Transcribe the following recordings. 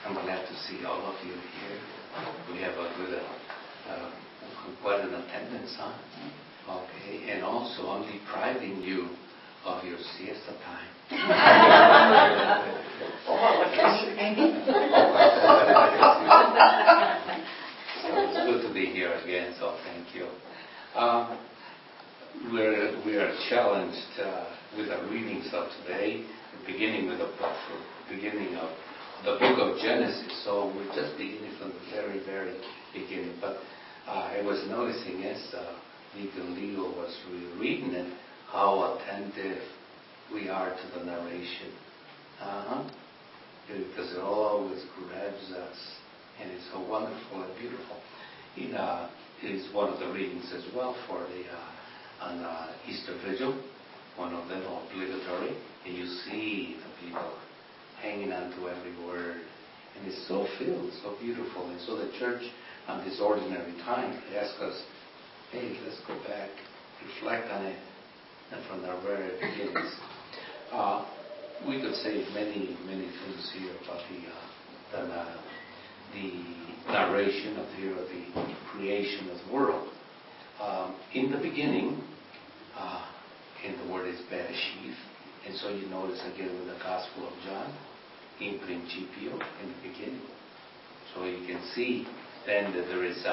I'm glad to see all of you here. We have a good, quite an attendance, huh? Okay, and also I'm depriving you of your siesta time. So it's good to be here again, so thank you. We are challenged with our readings of today, beginning with the beginning of the book of Genesis. So we're just beginning from the very, very beginning. But I was noticing as Deacon Leo was reading it, how attentive we are to the narration. Because it always grabs us, and it's so wonderful and beautiful. It is one of the readings as well for the on Easter Vigil, one of them obligatory, and you see the people hanging on to every word, and it's so filled, so beautiful. And so the church on this ordinary time asks us, hey, let's go back, reflect on it, and from the very beginnings. We could say many, many things here about the narration of the creation of the world. In the beginning, and the word is Bereshith, and so you notice again with the Gospel of John, in principio, in the beginning. So you can see then that there is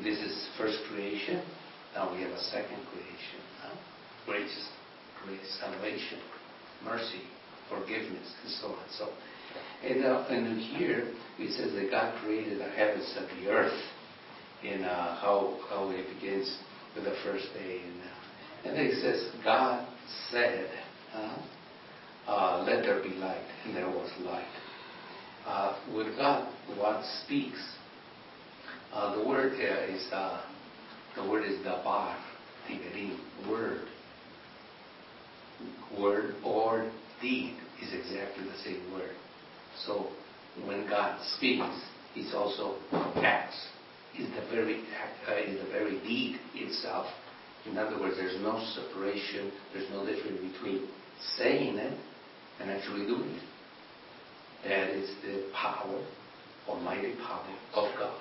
this is first creation. Now we have a second creation. Grace, salvation, mercy, forgiveness, and so on. So, and here it says that God created the heavens and the earth. And how it begins with the first day, and then it says God said, "Let there be light," and there was light. When God speaks, the word is dabar, tiberim, word or deed is exactly the same word. So when God speaks, He also acts. Is the very deed itself. In other words, there's no separation, there's no difference between saying it and actually doing it. That is the power, almighty power of God.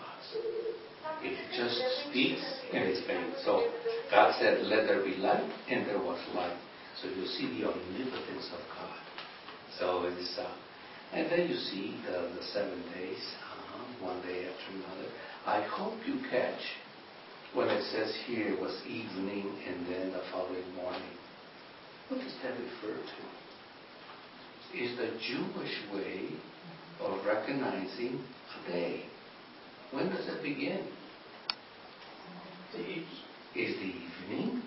It just speaks and it's made. So God said, let there be light, and there was light. So you see the omnipotence of God. So it's, and then you see the 7 days, one day after another. I hope you catch when it says here it was evening and then the following morning. What does that refer to? It's the Jewish way of recognizing a day. When does it begin? Is the evening?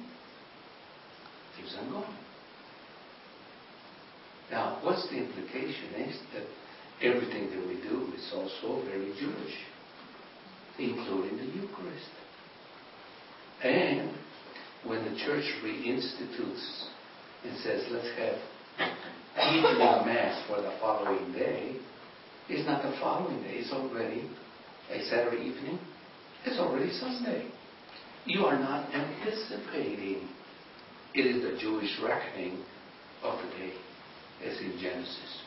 Keeps on going. Now, what's the implication is that everything that we do is also very Jewish, including the Eucharist. And when the church reinstitutes and says, let's have evening Mass for the following day, it's not the following day, it's already a Saturday evening, it's already Sunday. You are not anticipating. It is the Jewish reckoning of the day, as in Genesis.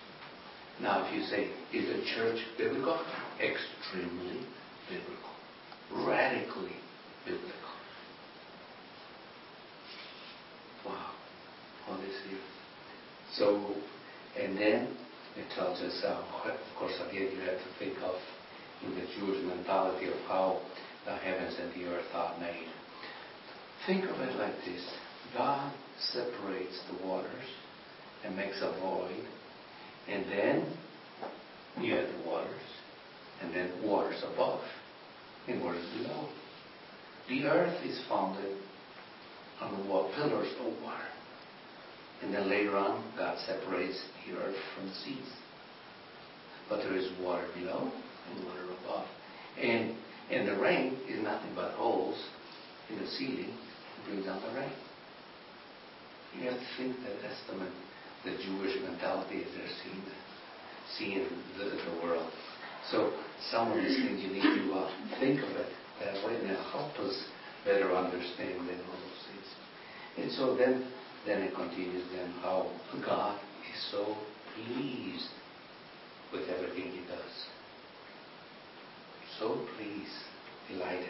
Now, if you say, is the church biblical? Extremely biblical. Radically biblical. Wow. All this here. So, and then it tells us, of course, again, you have to think of in the Jewish mentality of how the heavens and the earth are made. Think of it like this. God separates the waters and makes a void, and then you have the waters, and then waters above, and waters below. The earth is founded on the pillars of water. And then later on, God separates the earth from the seas. But there is water below and water above. And the rain is nothing but holes in the ceiling to bring down the rain. You have to think that that's the Jewish mentality as they're seeing the world. So some of these things you need to think of it that way, and it'll help us better understand all those things. And so then it continues then how God is so pleased with pleased, delighted.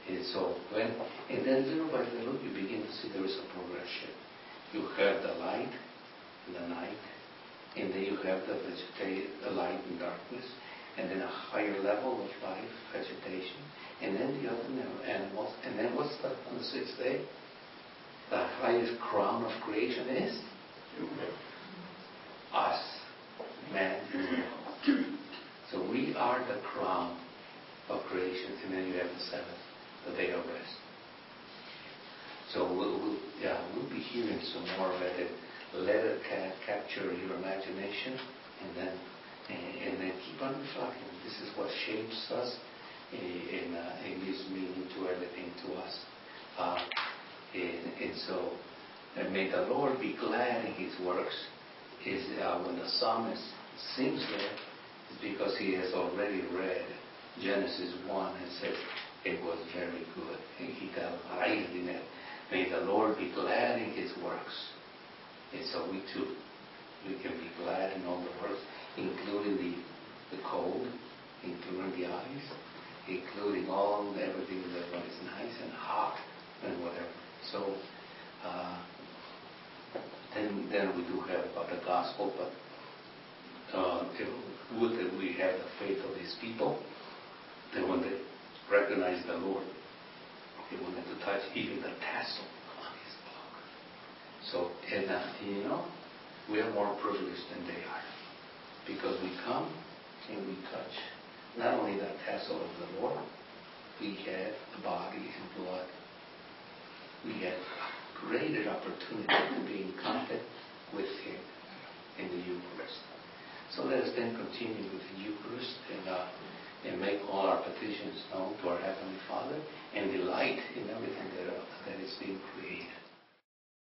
And so and then little by little you begin to see there is a progression. You have the light in the night, and then you have the light in darkness, and then a higher level of life, vegetation, and then the other animals. And then what's that on the sixth day? The highest crown of creation is us, man and woman. So we are the crown of creation, and then you have the seventh, the day of rest. So we'll be hearing some more of it. Let it capture your imagination, and then keep on reflecting. This is what shapes us and gives meaning to everything to us. And so may the Lord be glad in His works. Is when the psalmist sings there, it's because he has already read Genesis 1 and said it was very good. And he delighted in it. May the Lord be glad in His works. And so we too, we can be glad in all the works, including the cold, including the eyes, including everything that is nice and hot and whatever. So then we do have the gospel, but would that we have the faith of these people, that when they recognize the Lord, they wanted to touch even the tassel on His cloak. So, we are more privileged than they are, because we come and we touch not only the tassel of the Lord, we have the body and blood. We have a greater opportunity to be in contact with Him in the Eucharist. So let us then continue with the Eucharist and make all our petitions known to our Heavenly Father and delight in everything